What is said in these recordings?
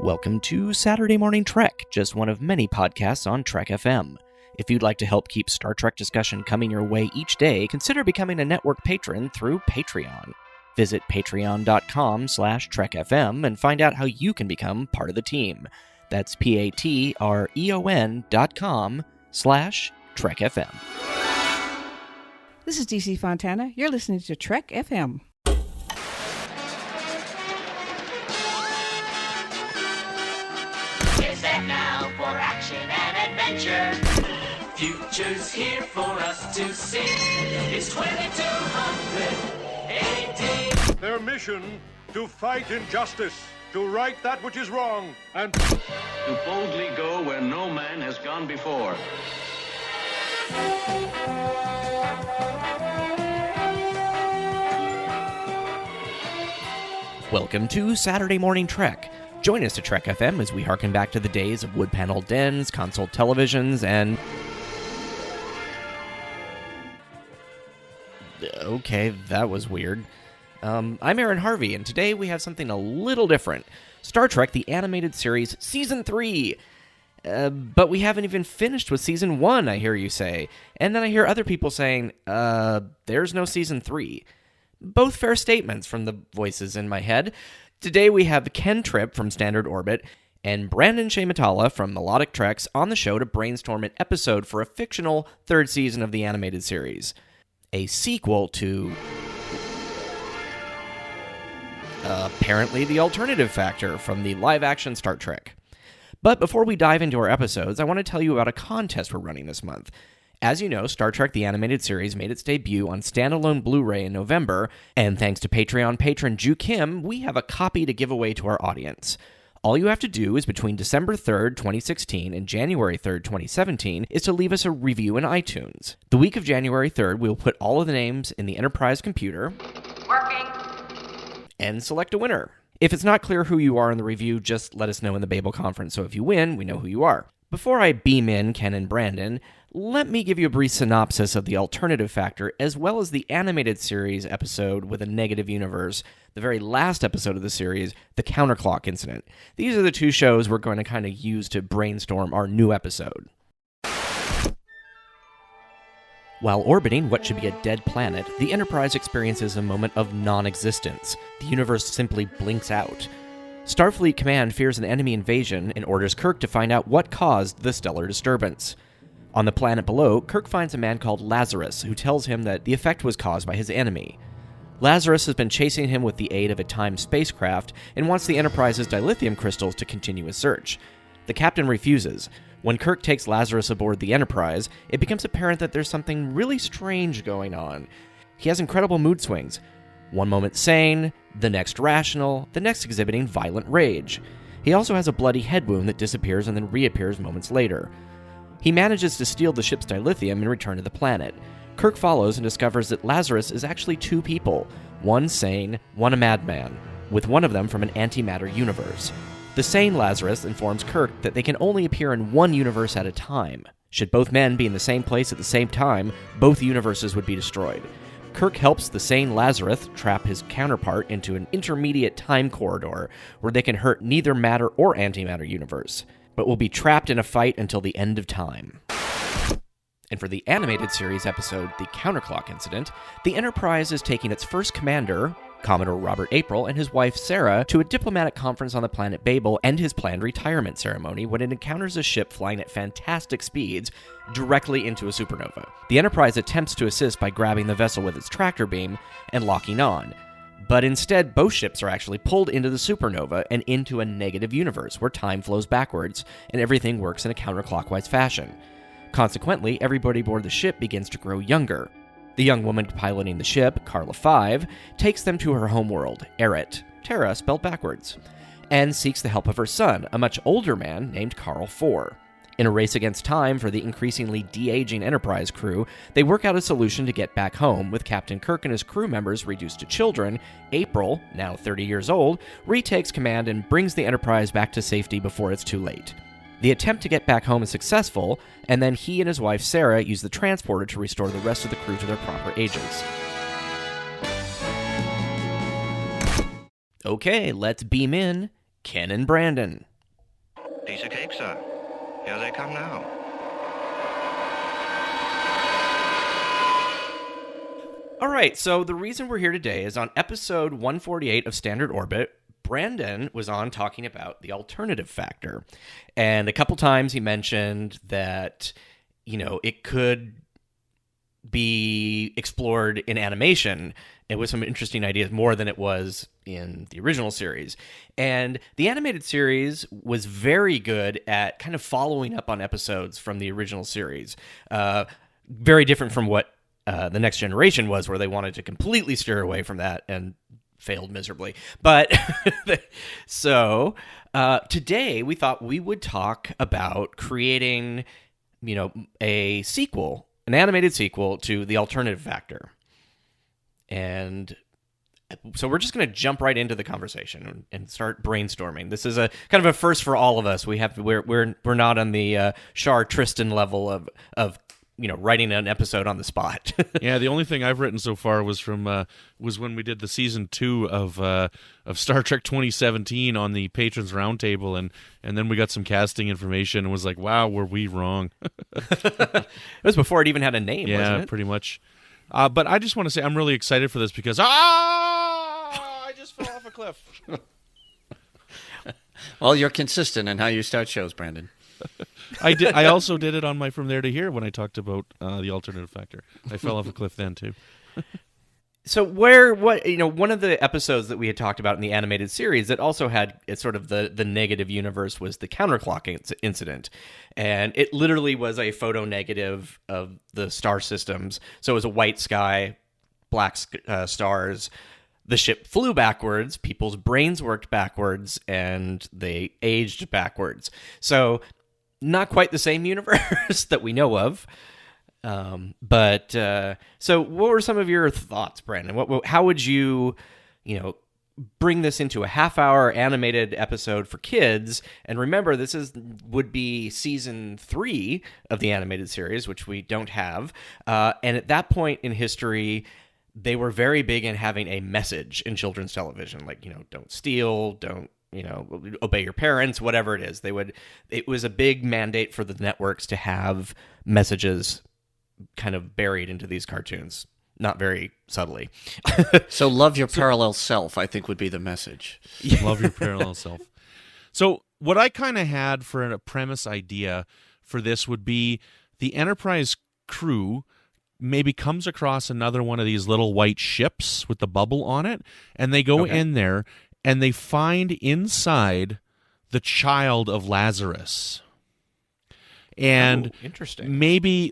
Welcome to Saturday Morning Trek, just one of many podcasts on Trek FM. If you'd like to help keep Star Trek discussion coming your way each day, consider becoming a network patron through Patreon. Visit patreon.com/trekfm and find out how you can become part of the team. That's patreon.com/trekfm. This is DC Fontana. You're listening to Trek FM. It's set now for action and adventure. Future's here for us to see. It's 2200 AD. Their mission, to fight injustice, to right that which is wrong, and to boldly go where no man has gone before. Welcome to Saturday Morning Trek. Join us to Trek FM as we harken back to the days of wood-paneled dens, console televisions, and... Okay, that was weird. I'm Aaron Harvey, and today we have something a little different. Star Trek, the Animated Series, Season 3! But we haven't even finished with Season 1, I hear you say. And then I hear other people saying, there's no Season 3. Both fair statements from the voices in my head. Today we have Tripp from Standard Orbit and Brandon-Shea Mutala from Melodic Treks on the show to brainstorm an episode for a fictional third season of the animated series. A sequel to... apparently the alternative factor from the live-action Star Trek. But before we dive into our episodes, I want to tell you about a contest we're running this month. As you know, Star Trek the Animated Series made its debut on standalone Blu-ray in November, and thanks to Patreon patron Joo Kim, we have a copy to give away to our audience. All you have to do is between December 3rd, 2016 and January 3rd, 2017 is to leave us a review in iTunes. The week of January 3rd, we will put all of the names in the Enterprise computer and select a winner. If it's not clear who you are in the review, just let us know in the Babel conference, so if you win, we know who you are. Before I beam in Ken and Brandon, let me give you a brief synopsis of the alternative factor, as well as the animated series episode with a negative universe, the very last episode of the series, the Counter-Colock incident. These are the two shows we're going to kind of use to brainstorm our new episode. While orbiting what should be a dead planet, the Enterprise experiences a moment of non-existence. The universe simply blinks out. Starfleet Command fears an enemy invasion and orders Kirk to find out what caused the stellar disturbance. On the planet below, Kirk finds a man called Lazarus, who tells him that the effect was caused by his enemy. Lazarus has been chasing him with the aid of a timed spacecraft and wants the Enterprise's dilithium crystals to continue his search. The captain refuses. When Kirk takes Lazarus aboard the Enterprise, it becomes apparent that there's something really strange going on. He has incredible mood swings. One moment sane, the next rational, the next exhibiting violent rage. He also has a bloody head wound that disappears and then reappears moments later. He manages to steal the ship's dilithium and return to the planet. Kirk follows and discovers that Lazarus is actually two people, one sane, one a madman, with one of them from an antimatter universe. The sane Lazarus informs Kirk that they can only appear in one universe at a time. Should both men be in the same place at the same time, both universes would be destroyed. Kirk helps the sane Lazarus trap his counterpart into an intermediate time corridor where they can hurt neither matter or antimatter universe, but will be trapped in a fight until the end of time. And for the animated series episode, The Counter-Colock Incident, the Enterprise is taking its first commander, Commodore Robert April, and his wife Sarah to a diplomatic conference on the planet Babel and his planned retirement ceremony when it encounters a ship flying at fantastic speeds directly into a supernova. The Enterprise attempts to assist by grabbing the vessel with its tractor beam and locking on, but instead both ships are actually pulled into the supernova and into a negative universe where time flows backwards and everything works in a counterclockwise fashion. Consequently, everybody aboard the ship begins to grow younger. The young woman piloting the ship, Carla 5, takes them to her homeworld, Eret, Terra spelled backwards, and seeks the help of her son, a much older man named Carl 4. In a race against time for the increasingly de-aging Enterprise crew, they work out a solution to get back home. With Captain Kirk and his crew members reduced to children, April, now 30 years old, retakes command and brings the Enterprise back to safety before it's too late. The attempt to get back home is successful, and then he and his wife Sarah use the transporter to restore the rest of the crew to their proper ages. Okay, let's beam in Ken and Brandon. Here they come now. All right, so the reason we're here today is on episode 148 of Standard Orbit, Brandon was on talking about the alternative factor. And a couple times he mentioned that, it could be explored in animation and with some interesting ideas, more than it was in the original series. And the animated series was very good at kind of following up on episodes from the original series. Very different from what the Next Generation was, where they wanted to completely steer away from that and failed miserably. But so today we thought we would talk about creating, a sequel, an animated sequel to The Alternative Factor. And so we're just going to jump right into the conversation and start brainstorming. This is a kind of a first for all of us. We're not on the Char Tristan level of writing an episode on the spot. Yeah, the only thing I've written so far was was when we did the season 2 of Star Trek 2017 on the Patrons Roundtable, and then we got some casting information and was like, wow, were we wrong? It was before it even had a name, wasn't it? Yeah, pretty much. But I just want to say I'm really excited for this because I just fell off a cliff. Well, you're consistent in how you start shows, Brandon. I also did it on my From There to Here when I talked about the alternative factor. I fell off a cliff then too. So one of the episodes that we had talked about in the animated series that also had sort of the negative universe was the Counter-Colock incident. And it literally was a photo negative of the star systems. So it was a white sky, black stars. The ship flew backwards, people's brains worked backwards, and they aged backwards. So not quite the same universe that we know of. So what were some of your thoughts, Brandon? How would you, bring this into a half-hour animated episode for kids? And remember, this would be season 3 of the animated series, which we don't have. And at that point in history, they were very big in having a message in children's television, like, don't steal, don't, obey your parents, whatever it is. It was a big mandate for the networks to have messages kind of buried into these cartoons, not very subtly. So love your parallel self, I think, would be the message. Love your parallel self. So what I kind of had for a premise idea for this would be the Enterprise crew maybe comes across another one of these little white ships with the bubble on it, and they go in there and they find inside the child of Lazarus. And interesting. Maybe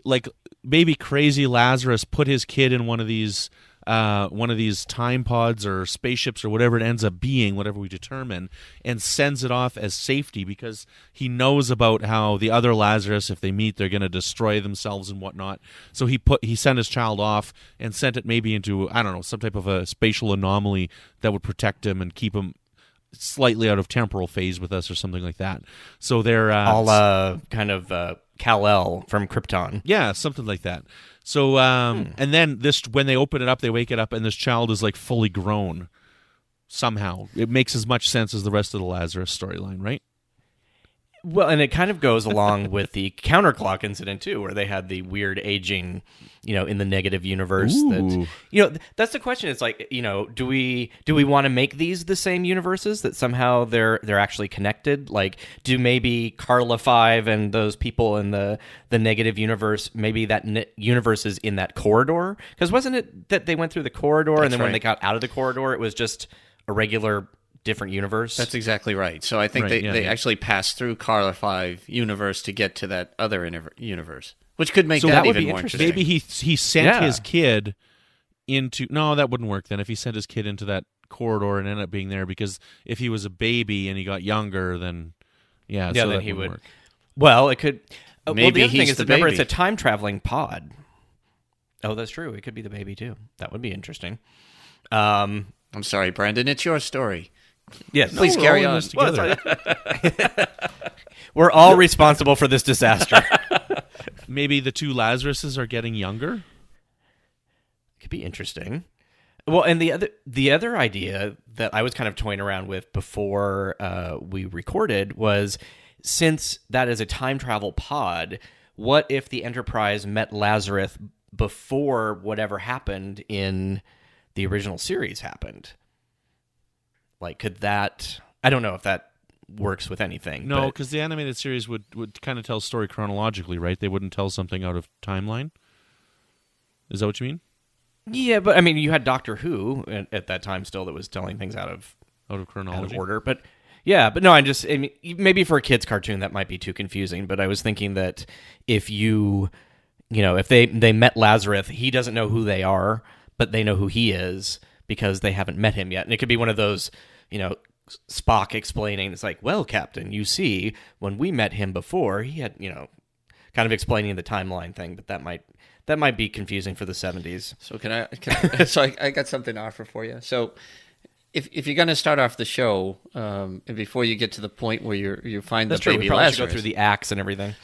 crazy Lazarus put his kid in one of these time pods or spaceships or whatever it ends up being, whatever we determine, and sends it off as safety because he knows about how the other Lazarus, if they meet, they're going to destroy themselves and whatnot. So he sent his child off and sent it maybe into, I don't know, some type of a spatial anomaly that would protect him and keep him slightly out of temporal phase with us or something like that. So they're all kind of Kal-El from Krypton. Yeah, something like that. So and then when they open it up, they wake it up, and this child is like fully grown. Somehow, it makes as much sense as the rest of the Lazarus storyline, right? Well, and it kind of goes along with the Counter-Colock incident too, where they had the weird aging, in the negative universe. Ooh. That, that's the question. It's like, do we want to make these the same universes that somehow they're actually connected? Like, do maybe Carla 5 and those people in the negative universe, maybe that universe is in that corridor? Because wasn't it that they went through the corridor and then when they got out of the corridor, it was just a regular different universe? That's exactly right. So I think they actually passed through Carla 5 universe to get to that other universe, which could make that even more interesting. Maybe he sent his kid into... No, that wouldn't work then if he sent his kid into that corridor and ended up being there, because if he was a baby and he got younger, then... Yeah, so then that he would... work. Well, it could... Maybe well, the other thing he's is, the remember, baby. it's a time-traveling pod. Oh, that's true. It could be the baby, too. That would be interesting. I'm sorry, Brandon. It's your story. Yes. Please carry on. We're all responsible for this disaster. Maybe the two Lazaruses are getting younger? Could be interesting. Well, and the other idea that I was kind of toying around with before we recorded was, since that is a time travel pod, what if the Enterprise met Lazarus before whatever happened in the original series happened? Like, could that... I don't know if that works with anything. No, because the animated series would kind of tell story chronologically, right? They wouldn't tell something out of timeline. Is that what you mean? Yeah, but I mean, you had Doctor Who at that time still that was telling things out of chronology, out of order. But yeah, but no, I mean, maybe for a kids' cartoon that might be too confusing. But I was thinking that if if they met Lazarus, he doesn't know who they are, but they know who he is because they haven't met him yet, and it could be one of those, Spock explaining, it's like, well, Captain, you see, when we met him before, he had, kind of explaining the timeline thing, but that might be confusing for the 70s. So I got something to offer for you. So if you're going to start off the show, and before you get to the point where you find the baby Lazarus, go through the acts and everything.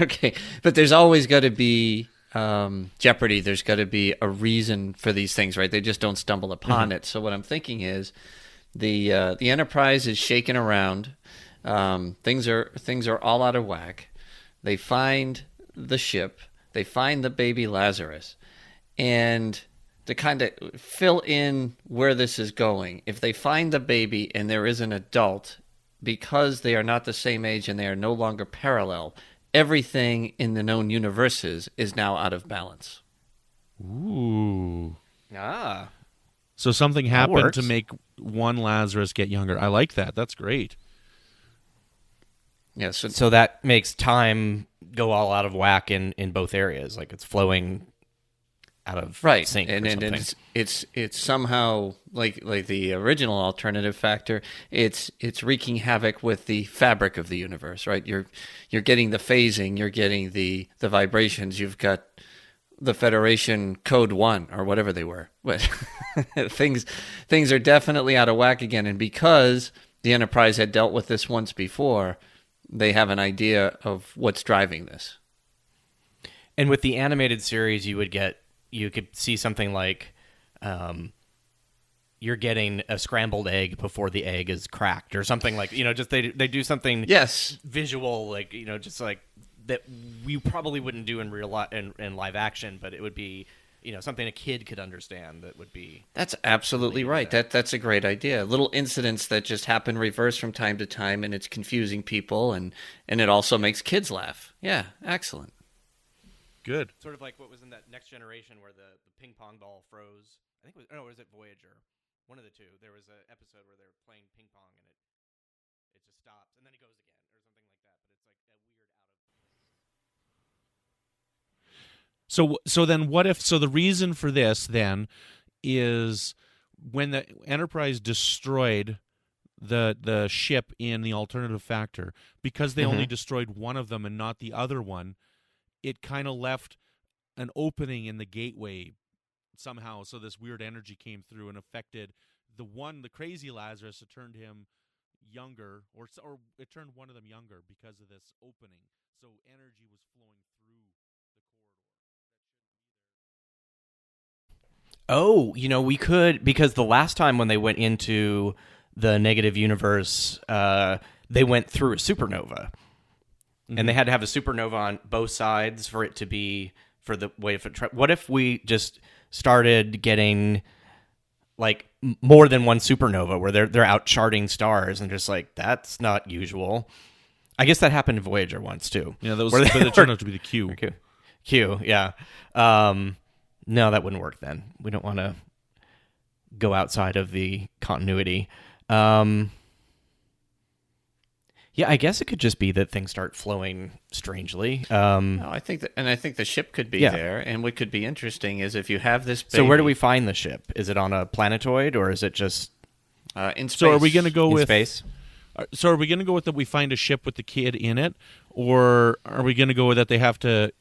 Okay, but there's always got to be jeopardy. There's got to be a reason for these things, right? They just don't stumble upon it. So what I'm thinking is the Enterprise is shaking around. Things are all out of whack. They find the ship. They find the baby Lazarus, and to kind of fill in where this is going, if they find the baby and there is an adult, because they are not the same age and they are no longer parallel, everything in the known universes is now out of balance. Ooh. Ah. So something happened to make one Lazarus get younger. I like that. That's great. Yeah, so that makes time go all out of whack in both areas. Like it's flowing out of sync. And it's somehow like the original alternative factor. It's wreaking havoc with the fabric of the universe, right? You're getting the phasing, you're getting the vibrations. You've got the Federation Code 1 or whatever they were. But things are definitely out of whack again, and because the Enterprise had dealt with this once before, they have an idea of what's driving this. And with the animated series, you could see something like you're getting a scrambled egg before the egg is cracked or something like, just they do something visual, like, just like that we probably wouldn't do in real life in live action, but it would be, something a kid could understand. That would be... That's absolutely right. That's a great idea. Little incidents that just happen reverse from time to time, and it's confusing people, and it also makes kids laugh. Yeah, excellent. Good. Sort of like what was in that Next Generation where the ping pong ball froze. I think was it Voyager? One of the two. There was an episode where they were playing ping pong and it just stops and then it goes again or something like that. But it's like a weird out So of... then what if... So the reason for this then is when the Enterprise destroyed the ship in the alternative factor, because they only destroyed one of them and not the other one, it kind of left an opening in the gateway somehow, so this weird energy came through and affected the crazy Lazarus. It turned him younger, or it turned one of them younger because of this opening. So energy was flowing through the corridor. Oh, we could, because the last time when they went into the negative universe, they went through a supernova. And they had to have a supernova on both sides for it to be for the way of it. What if we just started getting like more than one supernova where they're out charting stars and just like, that's not usual. I guess that happened in Voyager once too. Yeah, but it turned out to be the Q. Q, yeah. No, that wouldn't work then. We don't want to go outside of the continuity. Yeah, I guess it could just be that things start flowing strangely. No, I think the ship could be there, and what could be interesting is if you have this baby... So where do we find the ship? Is it on a planetoid, or is it just in space? So are we going to go with space? So are we going to go with that we find a ship with the kid in it, or are we going to go with that they have to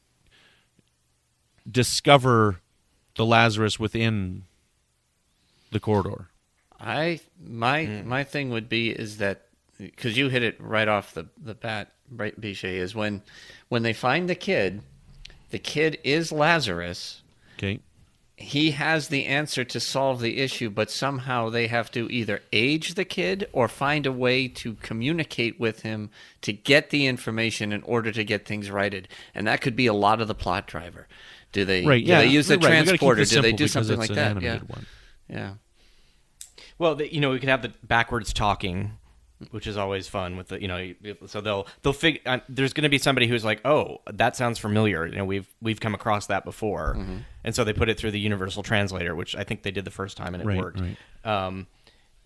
discover the Lazarus within the corridor? My thing would be is that, because you hit it right off the bat, right, Brandon-Shea, is when they find the kid is Lazarus. Okay. he has the answer to solve the issue, but somehow they have to either age the kid or find a way to communicate with him to get the information in order to get things righted. And that could be a lot of the plot driver. Do they use the transporter? Do they do something like that? Yeah. One. Yeah. Well, we could have the backwards talking, which is always fun with the, so they'll figure, there's going to be somebody who's like, oh, that sounds familiar. We've come across that before. Mm-hmm. And so they put it through the universal translator, which I think they did the first time and it worked. Right.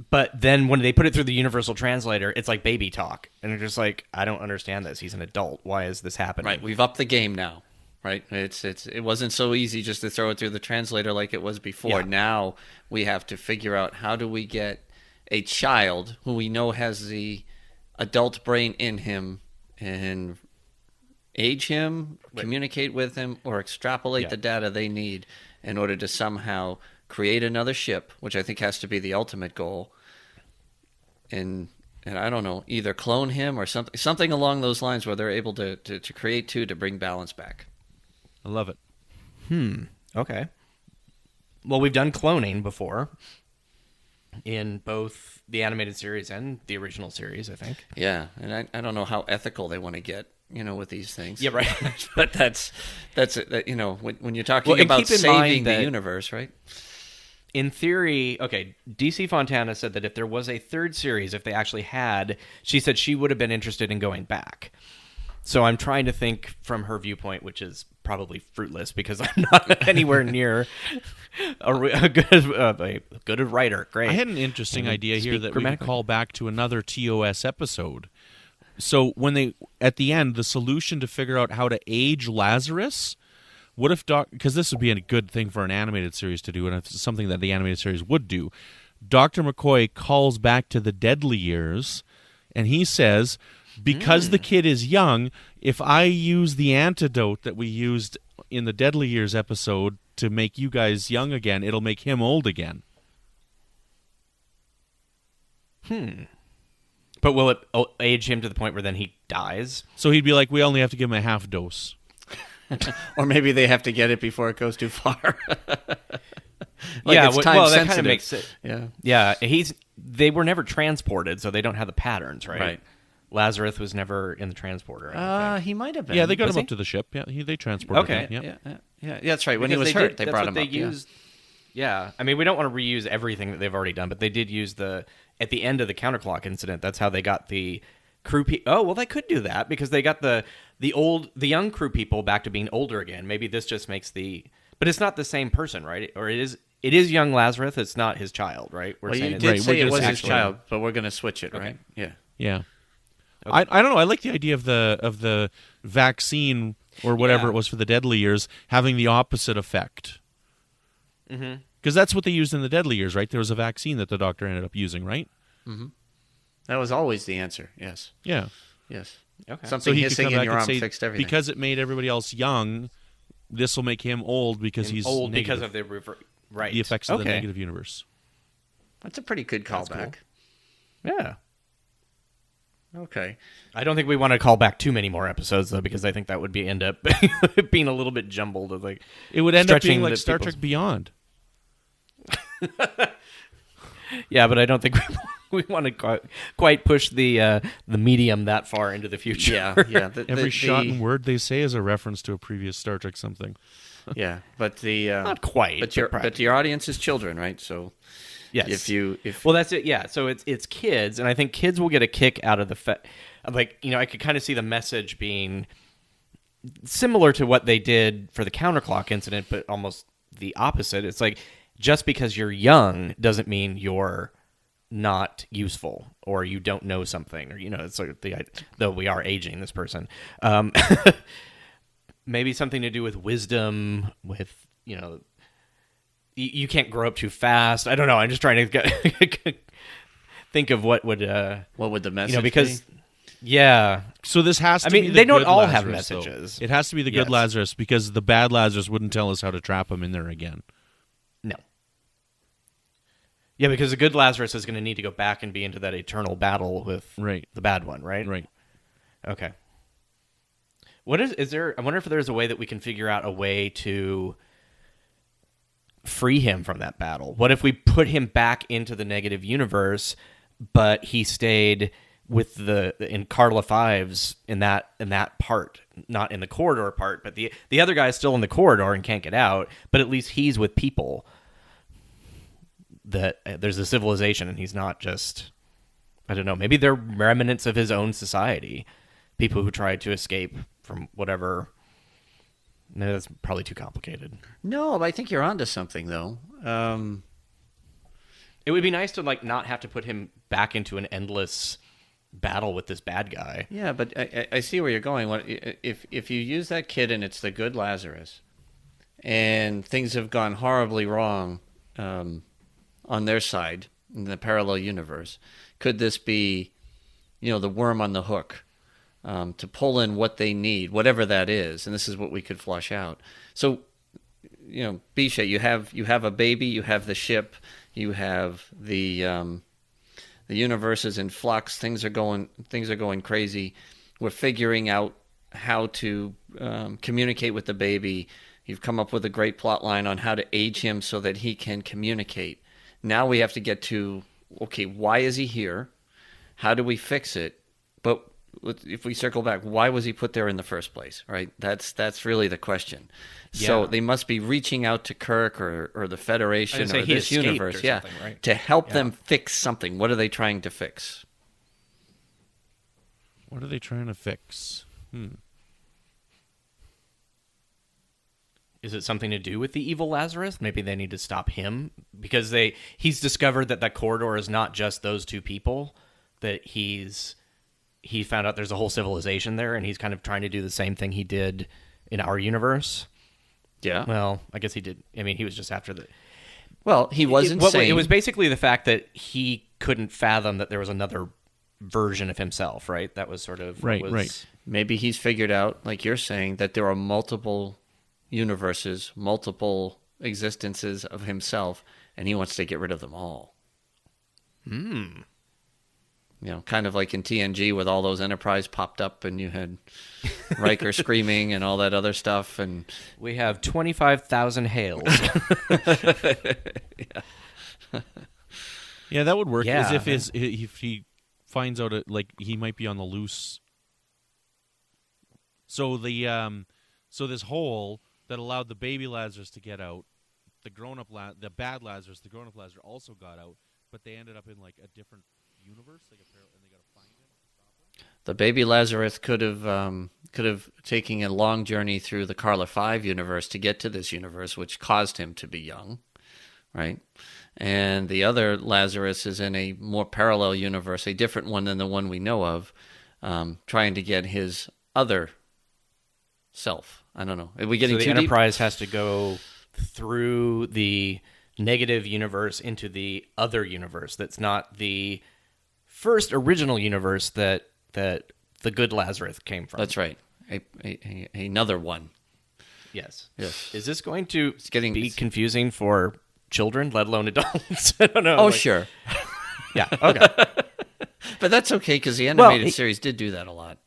But then when they put it through the universal translator, it's like baby talk. And they're just like, I don't understand this. He's an adult. Why is this happening? Right. We've upped the game now. Right. It wasn't so easy just to throw it through the translator like it was before. Yeah. Now we have to figure out how do we get a child who we know has the adult brain in him and age him, communicate with him, or extrapolate the data they need in order to somehow create another ship, which I think has to be the ultimate goal. And I don't know, either clone him or something along those lines where they're able to create two to bring balance back. I love it. Okay. Well, we've done cloning before in both the animated series and the original series, I think. Yeah, and I don't know how ethical they want to get, with these things. Yeah, right. But that's when you're talking about saving the universe, right? In theory, okay, DC Fontana said that if there was a third series, if they actually had, she said she would have been interested in going back. So I'm trying to think from her viewpoint, which is probably fruitless because I'm not anywhere near a good writer. Great. I had an interesting idea here that we could call back to another TOS episode. So when at the end, the solution to figure out how to age Lazarus, what if because this would be a good thing for an animated series to do, and it's something that the animated series would do. Dr. McCoy calls back to the deadly years, and he says, because the kid is young, if I use the antidote that we used in the Deadly Years episode to make you guys young again, it'll make him old again. But will it age him to the point where then he dies? So he'd be like, we only have to give him a half dose. Or maybe they have to get it before it goes too far. It's time sensitive. That kind of makes it. Yeah. They were never transported, so they don't have the patterns, right? Right. Lazarus was never in the transporter. He might have been. Yeah, they got him up to the ship. Yeah, they transported him. Yeah, that's right. When he was hurt, they brought him up. Used. Yeah, I mean, we don't want to reuse everything that they've already done, but they did use at the end of the Counter-Colock incident. That's how they got the crew. They could do that because they got the young crew people back to being older again. Maybe this just makes but it's not the same person, right? Or it is. It is young Lazarus. It's not his child, right? You did say it was his child, but we're going to switch it, right? Okay. Yeah. Okay. I don't know. I like the idea of the vaccine or whatever it was for the Deadly Years having the opposite effect. Because that's what they used in the Deadly Years, right? There was a vaccine that the doctor ended up using, right? Mm-hmm. That was always the answer. Yes. Yeah. Yes. Okay. Something hissing in your arm fixed everything. Because it made everybody else young, this will make him old because he's old negative. because of the effects of the negative universe. That's a pretty good callback. Cool. Yeah. Okay. I don't think we want to call back too many more episodes though, because I think that would end up being a little bit jumbled. It would end up being like Star Trek Beyond. Yeah, but I don't think we want to quite push the medium that far into the future. Yeah. Every shot and word they say is a reference to a previous Star Trek something. Yeah, but not quite. But your audience is children, right? So. Yes. Well, that's it. Yeah. So it's kids, and I think kids will get a kick out of the I could kind of see the message being similar to what they did for the Counter-Colock incident, but almost the opposite. It's like just because you're young doesn't mean you're not useful or you don't know something, or it's like though we are aging this person. Maybe something to do with wisdom, with You can't grow up too fast. I don't know. I'm just trying to think of what would the message because be? Yeah. So this has to be they don't all Lazarus, have messages. Though. It has to be the good Lazarus because the bad Lazarus wouldn't tell us how to trap him in there again. No. Yeah, because the good Lazarus is going to need to go back and be into that eternal battle with the bad one, right? Right. Okay. What is there? I wonder if there's a way that we can figure out a way to free him from that battle? What if we put him back into the negative universe, but he stayed with in Carla Fives in that part, not in the corridor part, but the other guy's still in the corridor and can't get out, but at least he's with people. That there's a civilization, and he's not just, I don't know, maybe they're remnants of his own society, people who tried to escape from whatever. No, that's probably too complicated. No, but I think you're onto something, though. It would be nice to not have to put him back into an endless battle with this bad guy. Yeah, but I see where you're going. If you use that kid and it's the good Lazarus, and things have gone horribly wrong on their side in the parallel universe, could this be, the worm on the hook to pull in what they need, whatever that is, and this is what we could flush out. So, Bisha, you have a baby, you have the ship, you have the universe is in flux. Things are going crazy. We're figuring out how to communicate with the baby. You've come up with a great plot line on how to age him so that he can communicate. Now we have to get to, okay, why is he here? How do we fix it? But if we circle back, why was he put there in the first place, right? That's really the question. Yeah. So they must be reaching out to Kirk or the Federation or this universe, right? To help them fix something. What are they trying to fix? What are they trying to fix? Is it something to do with the evil Lazarus? Maybe they need to stop him because he's discovered that corridor is not just those two people, that he found out there's a whole civilization there, and he's kind of trying to do the same thing he did in our universe. Yeah. Well, I guess he did. I mean, he was just after the... Well, he wasn't saying... It was basically the fact that he couldn't fathom that there was another version of himself, right? That was sort of... Right. Maybe he's figured out, like you're saying, that there are multiple universes, multiple existences of himself, and he wants to get rid of them all. Kind of like in TNG with all those Enterprise popped up and you had Riker screaming and all that other stuff. And we have 25,000 hails. Yeah, that would work. Yeah. As if he finds out he might be on the loose. So this hole that allowed the baby Lazarus to get out, the bad Lazarus, the grown-up Lazarus also got out, but they ended up in a different universe, and they got to find him to stop him. The baby Lazarus could have taken a long journey through the Carla 5 universe to get to this universe, which caused him to be young, right? And the other Lazarus is in a more parallel universe, a different one than the one we know of, trying to get his other self. I don't know. Are we getting so the too Enterprise deep? has to go through the negative universe into the other universe that's not the first original universe that the good Lazarus came from. That's right. Another one. Yes. Yes. Is this going to be confusing for children, let alone adults? I don't know. Oh, sure. Yeah, okay. But that's okay because the animated series did do that a lot.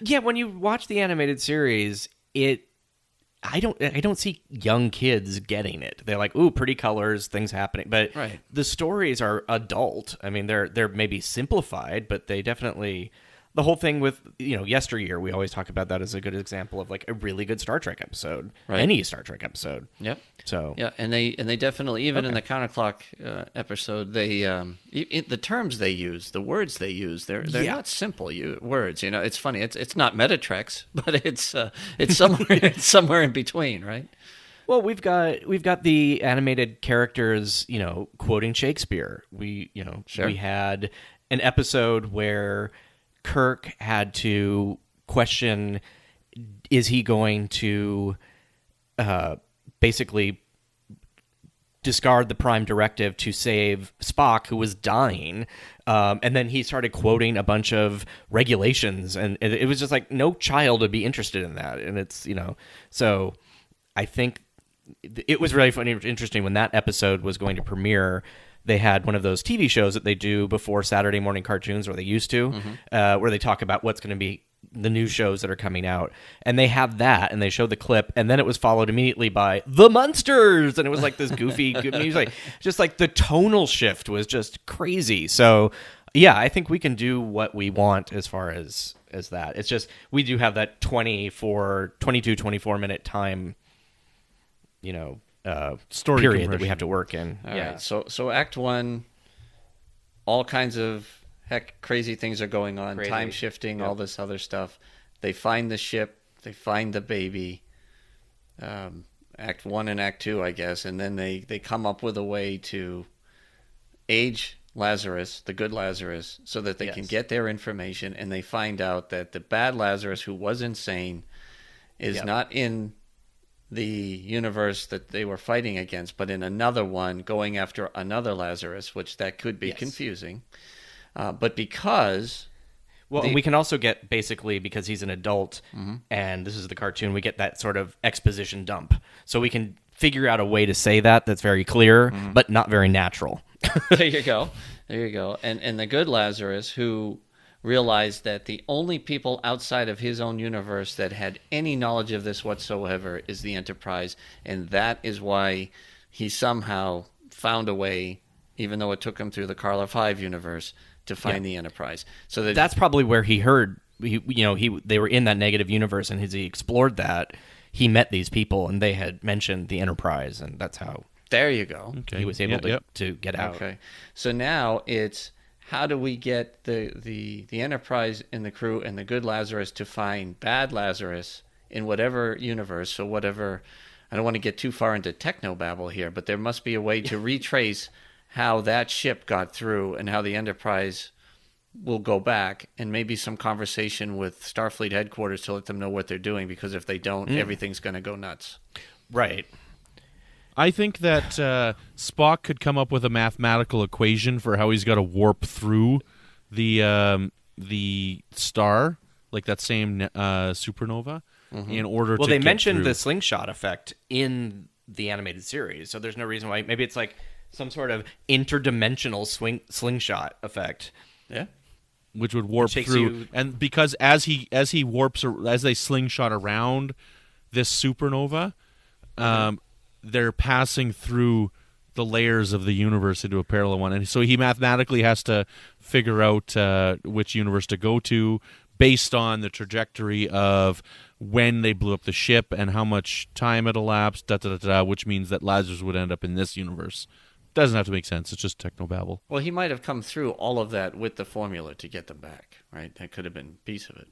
Yeah, when you watch the animated series, I don't see young kids getting it. They're like, ooh, pretty colors, things happening. But the stories are adult. I mean, they're maybe simplified, but they definitely... The whole thing with, Yesteryear, we always talk about that as a good example of a really good Star Trek episode. Right. Any Star Trek episode. Yep. So yeah, and they definitely, even in the Counter-Clock episode, they the terms they use, the words they use, they're not simple words. It's funny. It's not Metatrex, but it's somewhere in between, right? Well, we've got the animated characters, quoting Shakespeare. We had an episode where Kirk had to question, is he going to basically discard the Prime Directive to save Spock, who was dying? And then he started quoting a bunch of regulations, and it was just like, no child would be interested in that. And it's, so I think it was really funny, interesting when that episode was going to premiere. They had one of those TV shows that they do before Saturday morning cartoons, or they used to, where they talk about what's going to be the new shows that are coming out, and they have that, and they show the clip, and then it was followed immediately by the Munsters, and it was like this goofy music. Just like the tonal shift was just crazy. So yeah, I think we can do what we want as far as that. It's just we do have that 24 minute time, Story period compression that we have to work in. All right. So Act 1, all kinds of crazy things are going on, Crazy. time shifting, Yep. all this other stuff. They find the ship, they find the baby. Act 1 and Act 2, I guess, and then they come up with a way to age Lazarus, the good Lazarus, so that they can Yes. get their information, and they find out that the bad Lazarus, who was insane, is Yep. not in the universe that they were fighting against, but in another one, going after another Lazarus, which that could be Yes. confusing. But because... Well, we can also get, basically, because he's an adult, and this is the cartoon, we get that sort of exposition dump. So we can figure out a way to say that's very clear, but not very natural. There you go. And the good Lazarus, who realized that the only people outside of his own universe that had any knowledge of this whatsoever is the Enterprise, and that is why he somehow found a way, even though it took him through the Carla 5 universe, to find the Enterprise. So That's probably where he heard, they were in that negative universe, and as he explored that, he met these people, and they had mentioned the Enterprise, and that's how there you go. Okay. he was able Yep. to get out. Okay. So now it's how do we get the Enterprise and the crew and the good Lazarus to find bad Lazarus in whatever universe, so whatever, I don't want to get too far into technobabble here, but there must be a way to retrace how that ship got through and how the Enterprise will go back, and maybe some conversation with Starfleet headquarters to let them know what they're doing, because if they don't, everything's going to go nuts. Right. I think that Spock could come up with a mathematical equation for how he's got to warp through the star, like that same supernova, in order to Well, they get mentioned through. the slingshot effect in the animated series, so there's no reason why. Maybe it's like some sort of interdimensional slingshot effect. Yeah. which would warp takes through, you- and because as he warps, as they slingshot around this supernova, they're passing through the layers of the universe into a parallel one, and so he mathematically has to figure out which universe to go to based on the trajectory of when they blew up the ship and how much time it elapsed, which means that Lazarus would end up in this universe. Doesn't have to make sense. It's just technobabble. Well, he might have come through all of that with the formula to get them back, right? That could have been a piece of it.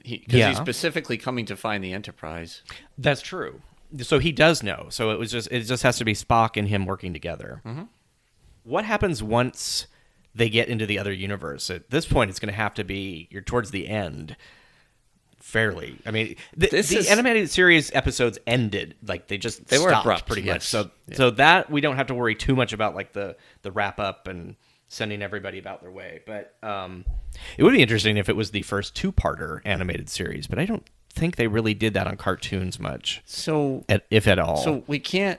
Because he's specifically coming to find the Enterprise. That's true. So he does know. So it just has to be Spock and him working together. What happens once they get into the other universe? At this point, it's going to have to be you're towards the end. Fairly, I mean, the animated series episodes ended like they were stopped abrupt, pretty much. yes. So that we don't have to worry too much about like the wrap up and sending everybody about their way. But it would be interesting if it was the first 2-parter animated series. But I don't think they really did that on cartoons much. So if at all. So we can't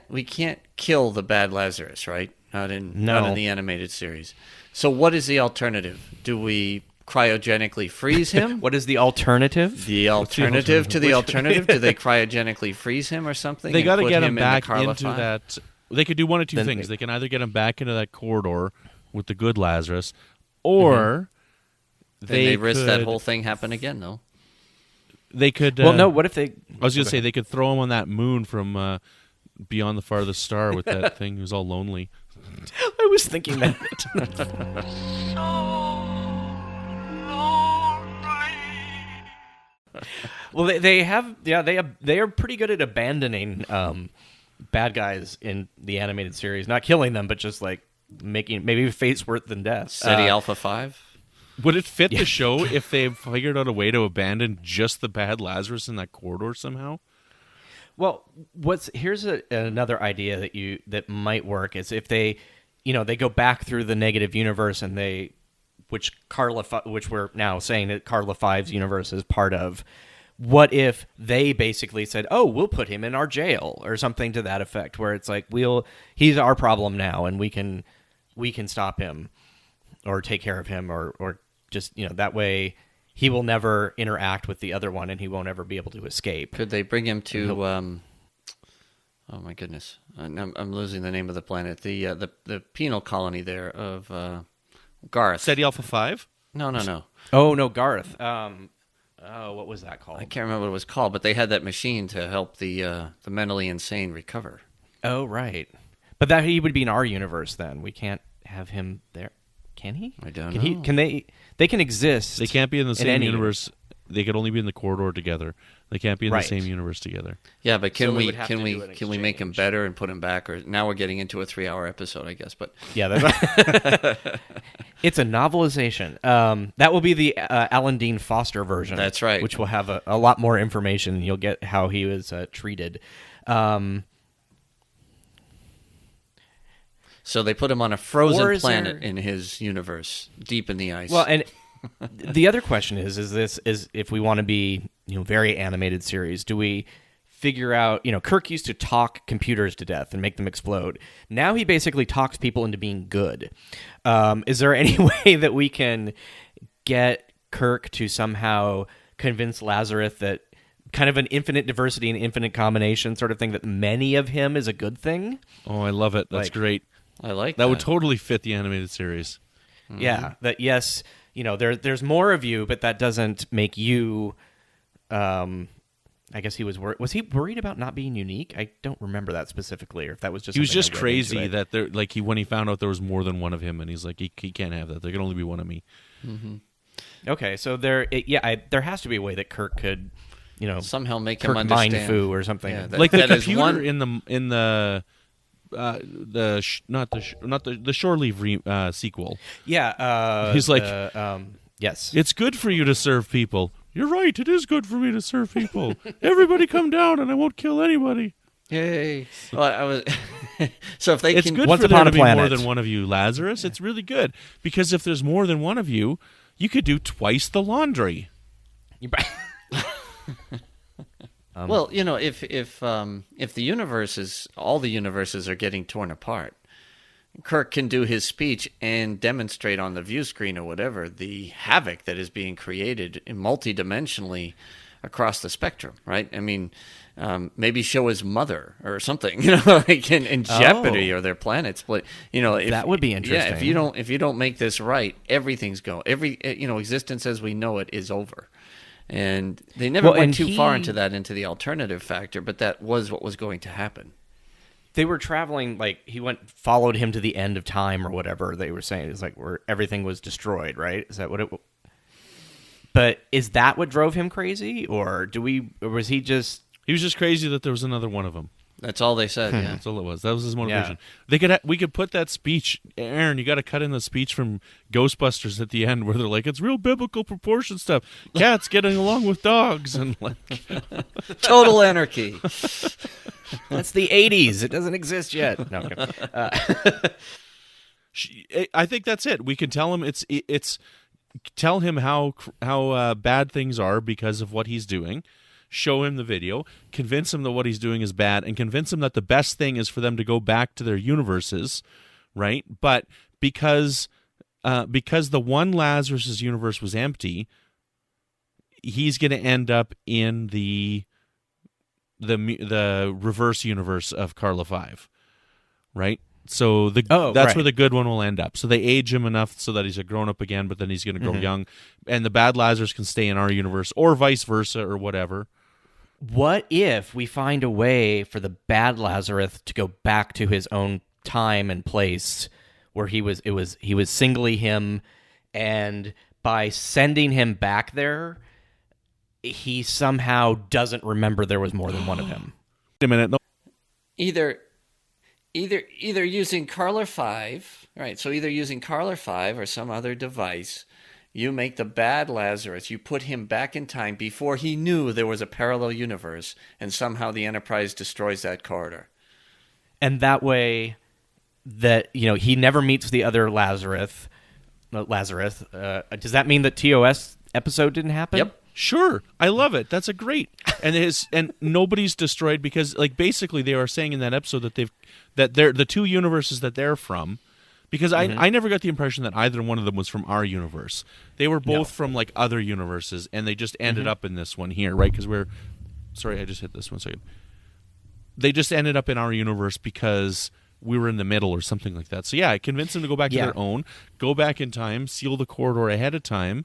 kill the bad Lazarus, right? Not in the animated series. So what is the alternative? Do we cryogenically freeze him? What is the alternative? The alternative to the alternative? Do they cryogenically freeze him or something? They got to get him in back Carla into 5? that. They could do one of two Then things. They can either get him back into that corridor with the good Lazarus, or They risk that could- whole thing happen again, though. They could. Well, no. What if they? I was going to say they could throw him on that moon from beyond the farthest star with that thing who's all lonely. I was thinking that. Well, they are pretty good at abandoning bad guys in the animated series, not killing them, but just like making maybe fate's worse than death. SETI Alpha 5? Would it fit the show if they figured out a way to abandon just the bad Lazarus in that corridor somehow? Well, here's another idea that might work is if they go back through the negative universe and which we're now saying that Carla 5's universe is part of. What if they basically said, "Oh, we'll put him in our jail" or something to that effect, where it's like he's our problem now, and we can stop him or take care of him, or just that way he will never interact with the other one, and he won't ever be able to escape. Could they bring him to? Oh my goodness, I'm losing the name of the planet. The penal colony there of Garth. SETI Alpha 5? No. Oh no, Garth. What was that called? I can't remember what it was called, but they had that machine to help the mentally insane recover. Oh right, but that he would be in our universe then. We can't have him there. Can he? I don't can know. Can they? They can exist. They can't be in the same any universe. They could only be in the corridor together. They can't be in Right. the same universe together. Yeah, but So we would have to do an can we make him exchange. better and put him back? Or now we're getting into a 3-hour episode, I guess. But Yeah, it's a novelization. That will be the Alan Dean Foster version. That's right. Which will have a lot more information. You'll get how he was treated. so they put him on a Or frozen is planet there- in his universe, deep in the ice. Well, and the other question is if we want to be very animated series, do we figure out Kirk used to talk computers to death and make them explode. Now he basically talks people into being good. Is there any way that we can get Kirk to somehow convince Lazarus that kind of an infinite diversity and infinite combination sort of thing, that many of him is a good thing? Oh, I love it. That's Like- great. I like That would totally fit the animated series. Yeah, that yes, there's more of you, but that doesn't make you. I guess he was worried. Was he worried about not being unique? I don't remember that specifically, or if that was just He was something just I read crazy into it. that when he found out there was more than one of him, and he's like, he can't have that. There can only be one of me. Okay, so there has to be a way that Kirk could, somehow make him Kirk understand. mind foo or something. Yeah, Like the that is computer one- in the Shore Leave sequel. Yeah, He's like, yes. it's good for you to serve people. You're right. It is good for me to serve people. Everybody come down, and I won't kill anybody. Yay! Well, I was. So if they It's can, good Once for there upon to a be more planet. than one of you, Lazarus. It's really good because if there's more than one of you, you could do twice the laundry. well, if the universe is all the universes are getting torn apart, Kirk can do his speech and demonstrate on the view screen or whatever the havoc that is being created multidimensionally across the spectrum, right? I mean, maybe show his mother or something, like in jeopardy or their planets. But if, That would be Yeah, interesting. if you don't make this right, everything's going. Existence as we know it is over. And they never Well, went and too far he- into the alternative factor, but that was what was going to happen. They were traveling, like, followed him to the end of time or whatever they were saying. It's like where everything was destroyed, right? Is that what it... But is that what drove him crazy? Or was he just... He was just crazy that there was another one of them. That's all they said. Yeah. That's all it was. That was his motivation. Yeah. We could put that speech, Aaron. You got to cut in the speech from Ghostbusters at the end, where they're like, "It's real biblical proportion stuff. Cats getting along with dogs," and like, Total anarchy. That's the 80s. It doesn't exist yet. No, okay. I think that's it. We can tell him it's tell him how bad things are because of what he's doing. Show him the video, convince him that what he's doing is bad, and convince him that the best thing is for them to go back to their universes, right? But because the one Lazarus's universe was empty, he's going to end up in the reverse universe of Carla 5, right? So that's right. where the good one will end up. So they age him enough so that he's a grown up again, but then he's going to grow young, and the bad Lazarus can stay in our universe, or vice versa, or whatever. What if we find a way for the bad Lazarus to go back to his own time and place where he was singly him, and by sending him back there, he somehow doesn't remember there was more than one of him? Wait a minute. No. Either using Carla 5, right? So either using Carla 5 or some other device, you make the bad Lazarus, you put him back in time before he knew there was a parallel universe, and somehow the Enterprise destroys that corridor. And that way, that he never meets the other Lazarus. Does that mean that TOS episode didn't happen? Yep. Sure, I love it. That's a great, and nobody's destroyed because, like, basically they are saying in that episode that the two universes that they're from, Because I never got the impression that either one of them was from our universe. They were both from like other universes, and they just ended up in this one here, right? Because sorry, I just hit this 1 second. They just ended up in our universe because we were in the middle or something like that. So yeah, I convinced them to go back to their own, go back in time, seal the corridor ahead of time.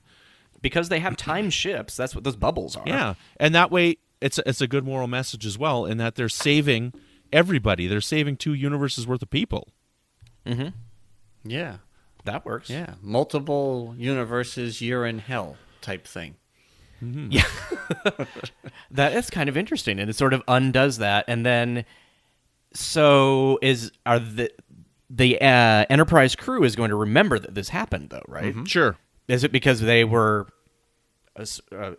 Because they have time ships. That's what those bubbles are. Yeah, and that way it's a good moral message as well, in that they're saving everybody. They're saving 2 universes worth of people. Mm-hmm. Yeah. That works. Yeah. Multiple universes, you're in hell type thing. Mm-hmm. Yeah. That is kind of interesting, and it sort of undoes that. And then, are the Enterprise crew is going to remember that this happened, though, right? Mm-hmm. Sure. Is it because they were,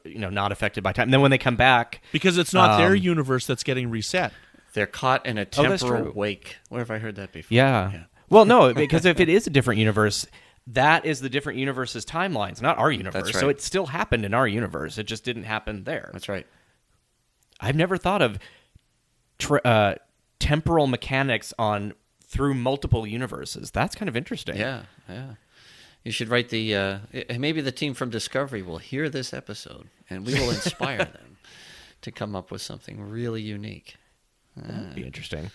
not affected by time? And then when they come back, because it's not their universe that's getting reset. They're caught in a temporal wake. Where have I heard that before? Yeah. Well, no, because if it is a different universe, that is the different universe's timelines, not our universe. That's right. So it still happened in our universe. It just didn't happen there. That's right. I've never thought of temporal mechanics through multiple universes. That's kind of interesting. Yeah, yeah. You should write maybe the team from Discovery will hear this episode, and we will inspire them to come up with something really unique. That'd be interesting.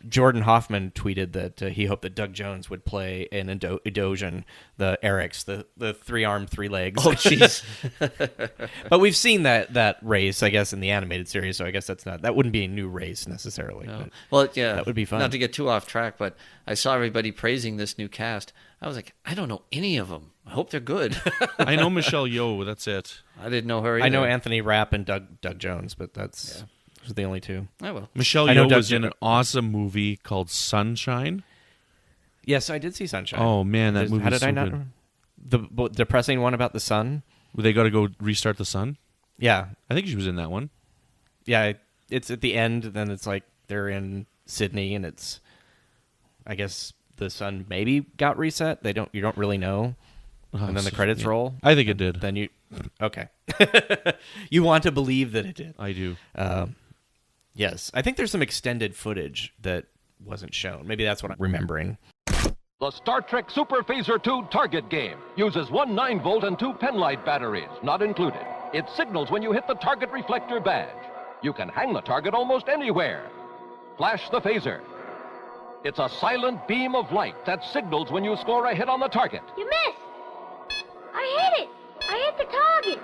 Jordan Hoffman tweeted that he hoped that Doug Jones would play in Edosian, the Erics, the 3-armed, 3 legs. Oh, jeez. But we've seen that race, I guess, in the animated series, so I guess that wouldn't be a new race necessarily. No. Well, yeah, that would be fun. Not to get too off track, but I saw everybody praising this new cast. I was like, I don't know any of them. I hope they're good. I know Michelle Yeoh, that's it. I didn't know her either. I know Anthony Rapp and Doug Jones, but that's... Yeah. Those are the only 2. Oh, well. Michelle Yeoh was in an awesome movie called Sunshine. Yes, I did see Sunshine. Oh, man, that movie is so good. The depressing one about the sun? They got to go restart the sun? Yeah. I think she was in that one. Yeah, it's at the end, then it's like they're in Sydney, and it's... I guess the sun maybe got reset. You don't really know. And then the credits roll. I think it did. Then you... Okay. You want to believe that it did. I do. Yes. I think there's some extended footage that wasn't shown. Maybe that's what I'm remembering. The Star Trek Super Phaser 2 Target Game uses 1 9-volt and 2 penlight batteries, not included. It signals when you hit the target reflector badge. You can hang the target almost anywhere. Flash the phaser. It's a silent beam of light that signals when you score a hit on the target. You missed! I hit it! I hit the target!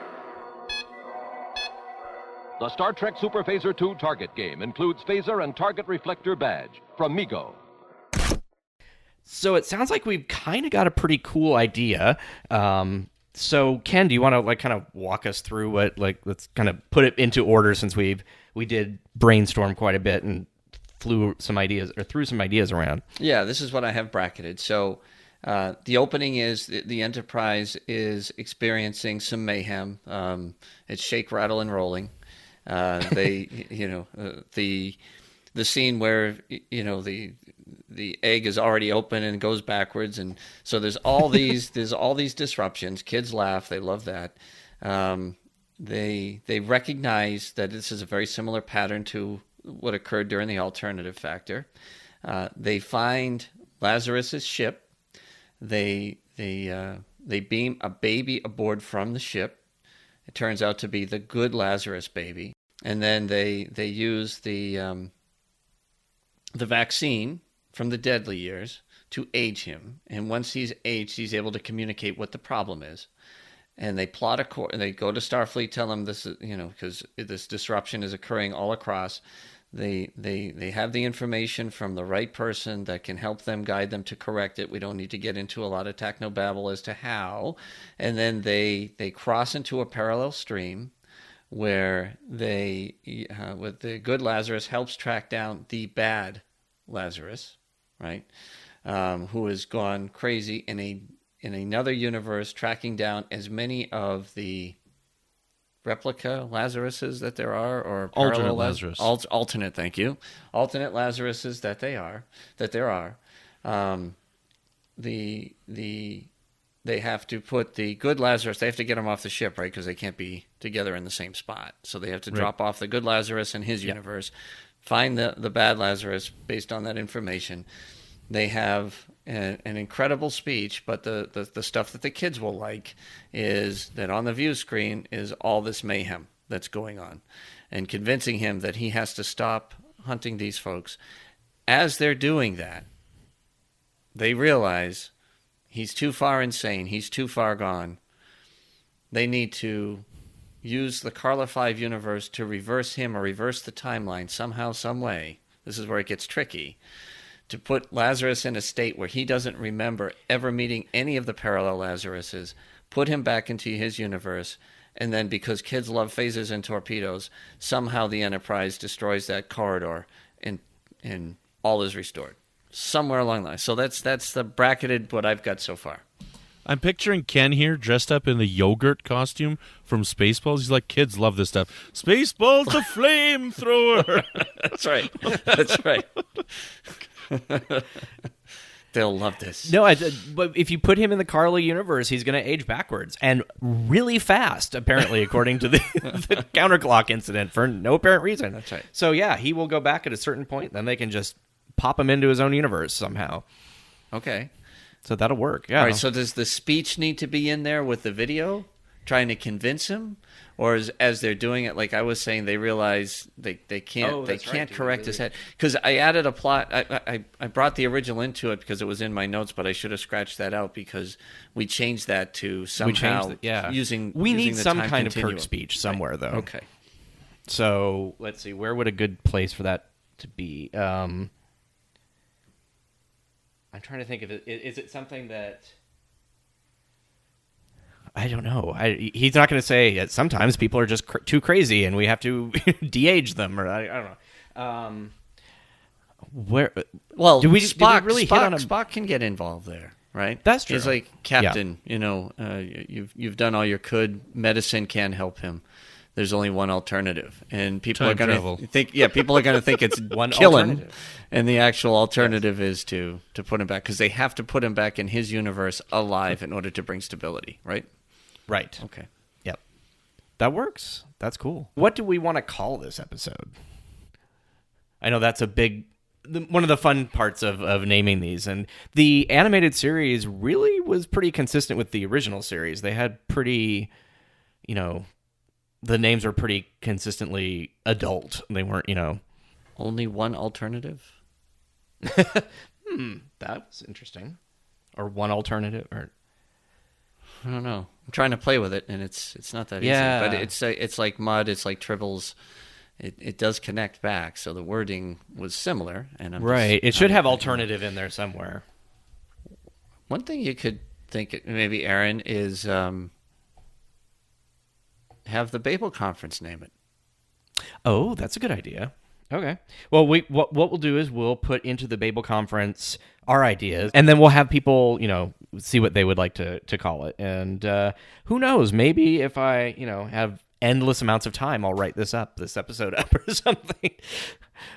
The Star Trek Super Phaser 2 Target Game includes phaser and target reflector badge from Mego. So it sounds like we've kind of got a pretty cool idea. So Ken, do you want to kind of walk us through let's kind of put it into order, since we did brainstorm quite a bit and threw some ideas around. Yeah, this is what I have bracketed. So the opening is the Enterprise is experiencing some mayhem. It's shake, rattle, and rolling. The scene where the egg is already open and goes backwards, and so there's all these disruptions. Kids laugh; they love that. They recognize that this is a very similar pattern to what occurred during the alternative factor. They find Lazarus's ship. They beam a baby aboard from the ship. It turns out to be the good Lazarus baby, and then they use the vaccine from the deadly years to age him. And once he's aged, he's able to communicate what the problem is. And they plot a course. They go to Starfleet, tell them this is, because this disruption is occurring all across. They have the information from the right person that can help them, guide them to correct it. We don't need to get into a lot of technobabble as to how. And then they cross into a parallel stream where with the good Lazarus helps track down the bad Lazarus, right? Who has gone crazy in another universe, tracking down as many of the replica Lazaruses that there are, or parallel Lazarus. Alternate, thank you. Alternate Lazaruses that there are. They have to put the good Lazarus, they have to get him off the ship, right? Because they can't be together in the same spot. So they have to drop off the good Lazarus in his universe, find the bad Lazarus based on that information, They have an incredible speech, but the stuff that the kids will like is that on the view screen is all this mayhem that's going on, and convincing him that he has to stop hunting these folks. As they're doing that, they realize he's too far insane. He's too far gone. They need to use the Carla 5 universe to reverse him or reverse the timeline somehow, some way. This is where it gets tricky. To put Lazarus in a state where he doesn't remember ever meeting any of the parallel Lazaruses, put him back into his universe, and then because kids love phasers and torpedoes, somehow the Enterprise destroys that corridor and all is restored. Somewhere along the line. So that's the bracketed what I've got so far. I'm picturing Ken here dressed up in the yogurt costume from Spaceballs. He's like, kids love this stuff. Spaceballs the flamethrower. That's right. That's right. They'll love this. No, but if you put him in the Carla universe, he's going to age backwards and really fast, apparently, according to the Counter-Colock incident for no apparent reason. That's right. So, yeah, he will go back at a certain point. Then they can just pop him into his own universe somehow. Okay. So that'll work, yeah. All right, so does the speech need to be in there with the video, trying to convince him? Or as they're doing it, like I was saying, they realize they can't correct his head. Because I added a plot. I brought the original into it because it was in my notes, but I should have scratched that out because we changed that to somehow using We need the some time kind continuum. of Kirk speech somewhere, though. Okay. So, let's see. Where would a good place for that to be? I'm trying to think of it. Is it something that... I don't know. He's not going to say that sometimes people are just too crazy and we have to de-age them, or I don't know. Where? Well, do we Spock, hit on Spock can get involved there, right? That's true. He's like, Captain, you've done all you could. Medicine can't help him. There's only one alternative, and people are going to think. Yeah, people are going to think it's one kill him, alternative. And the actual alternative is to put him back because they have to put him back in his universe alive in order to bring stability, right? Right. Okay. Yep. That works. That's cool. What do we want to call this episode? I know that's one of the fun parts of naming these. And the animated series really was pretty consistent with the original series. They had pretty, the names were pretty consistently adult. They weren't, Only one alternative? That was interesting. Or one alternative, or... I don't know. I'm trying to play with it, and it's not that easy. But it's like Mud. It's like Tribbles. It does connect back, so the wording was similar. And it should have alternative in there somewhere. One thing you could think, maybe Aaron, is have the Babel Conference name it. Oh, that's a good idea. Okay. Well, what we'll do is we'll put into the Babel Conference our ideas, and then we'll have people, see what they would like to call it. And who knows? Maybe if I, have endless amounts of time, I'll write this episode up or something. It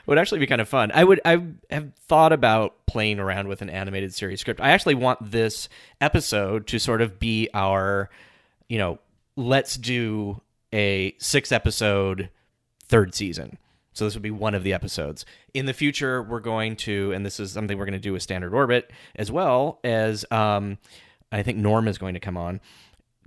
would actually be kind of fun. I have thought about playing around with an animated series script. I actually want this episode to sort of be our, let's do a 6-episode third season. So this would be one of the episodes. In the future, we're going to, and this is something we're going to do with Standard Orbit, as well as I think Norm is going to come on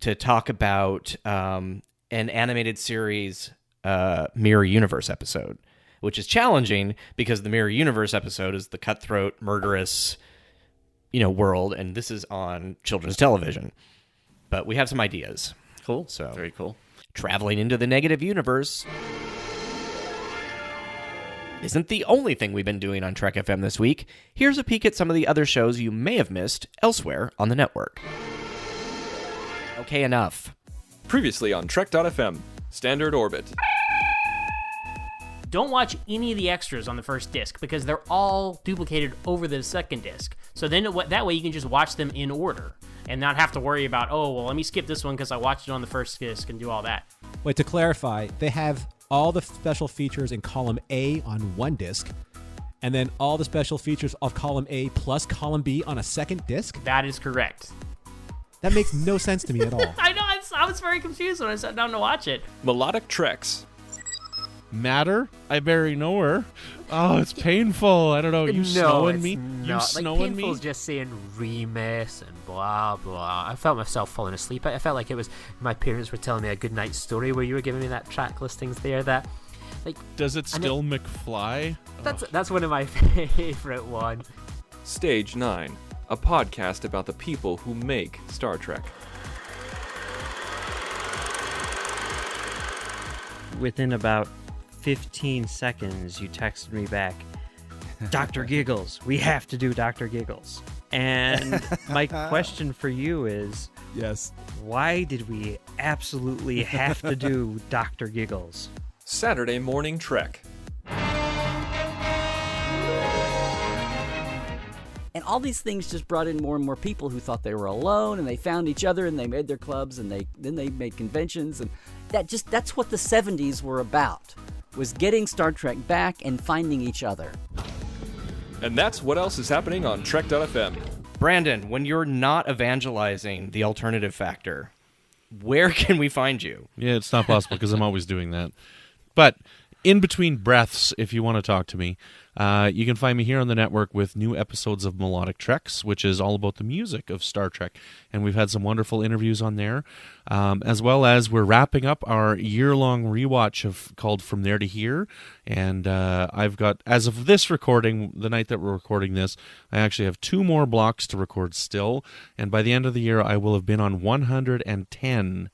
to talk about an animated series Mirror Universe episode, which is challenging because the Mirror Universe episode is the cutthroat, murderous, world, and this is on children's television. But we have some ideas. Cool. So very cool. Traveling into the negative universe isn't the only thing we've been doing on Trek FM this week. Here's a peek at some of the other shows you may have missed elsewhere on the network. Okay, enough. Previously on Trek.fm, Standard Orbit. Don't watch any of the extras on the first disc because they're all duplicated over the second disc. So then that way you can just watch them in order and not have to worry about, let me skip this one because I watched it on the first disc and do all that. Wait, to clarify, they have all the special features in column A on one disc, and then all the special features of column A plus column B on a second disc? That is correct. That makes no sense to me at all. I know, I was very confused when I sat down to watch it. Melodic Treks. Matter? I bury nowhere. Oh, it's painful. I don't know. You snowing me? You snowing me? Painful's just saying remess and blah, blah. I felt myself falling asleep. I felt like it was my parents were telling me a good night story where you were giving me that track listings there. That, like, does it still McFly? That's one of my favorite ones. Stage 9, a podcast about the people who make Star Trek. Within about 15 seconds, you texted me back, Dr. Giggles, we have to do Dr. Giggles. And my question for you is, yes, why did we absolutely have to do Dr. Giggles? Saturday Morning Trek. And all these things just brought in more and more people who thought they were alone, and they found each other, and they made their clubs, and then they made conventions, and that's what the 70s were about, was getting Star Trek back and finding each other. And that's what else is happening on Trek.fm. Brandon, when you're not evangelizing the alternative factor, where can we find you? Yeah, it's not possible because I'm always doing that. But in between breaths, if you want to talk to me, you can find me here on the network with new episodes of Melodic Treks, which is all about the music of Star Trek. And we've had some wonderful interviews on there, as well as we're wrapping up our year-long rewatch called From There to Here. And I've got, as of this recording, the night that we're recording this, I actually have 2 more blocks to record still. And by the end of the year, I will have been on 110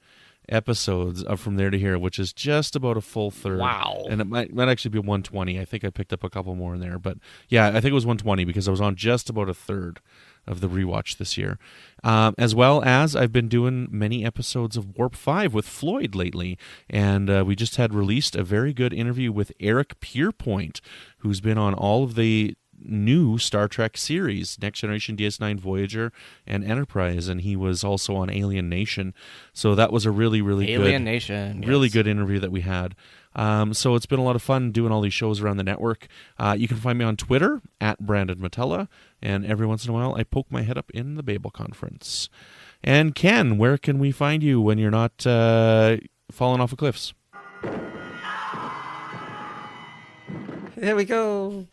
episodes of From There to Here, which is just about a full third. Wow. And it might actually be 120. I think I picked up a couple more in there. But yeah, I think it was 120 because I was on just about a third of the rewatch this year. As well as I've been doing many episodes of Warp 5 with Floyd lately. And we just had released a very good interview with Eric Pierpoint, who's been on all of the new Star Trek series, Next Generation, DS9, Voyager, and Enterprise, and he was also on Alien Nation. So that was a really good interview that we had. So it's been a lot of fun doing all these shows around the network. You can find me on Twitter at Brandon Mutala, and every once in a while I poke my head up in the Babel Conference. And Ken, where can we find you when you're not falling off of cliffs? There we go.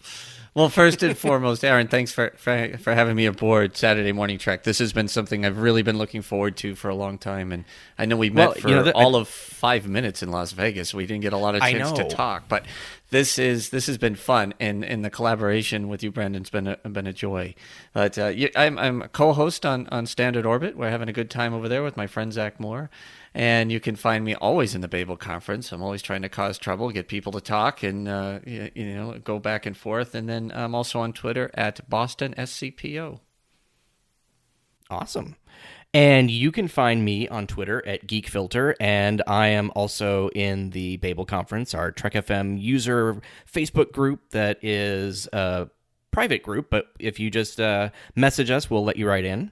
Well, first and foremost, Aaron, thanks for having me aboard Saturday Morning Trek. This has been something I've really been looking forward to for a long time, and I know we met all of 5 minutes in Las Vegas. We didn't get a lot of chance to talk, but this has been fun, and the collaboration with you, Brandon's been a joy. But I'm a co-host on Standard Orbit. We're having a good time over there with my friend Zach Moore. And you can find me always in the Babel Conference. I'm always trying to cause trouble, get people to talk, and go back and forth. And then I'm also on Twitter at BostonSCPO. Awesome. And you can find me on Twitter at GeekFilter, and I am also in the Babel Conference, our Trek FM user Facebook group that is a private group, but if you just message us, we'll let you right in.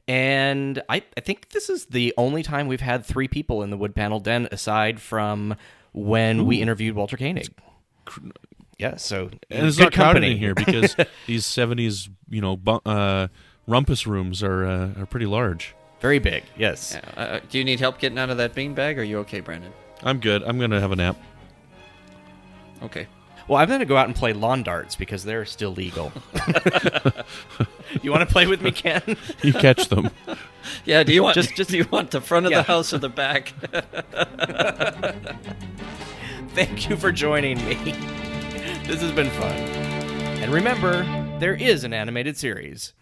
And I think this is the only time we've had 3 people in the wood panel den, aside from when we interviewed Walter Koenig. Yeah, so and it's not crowded in here because these 70s, rumpus rooms are pretty large. Very big, yes. Do you need help getting out of that beanbag? Or are you okay, Brandon? I'm good. I'm going to have a nap. Okay. Well, I'm going to go out and play lawn darts because they're still legal. You want to play with me, Ken? You catch them. Yeah, do you want do you want the front of the house or the back? Thank you for joining me. This has been fun. And remember, there is an animated series.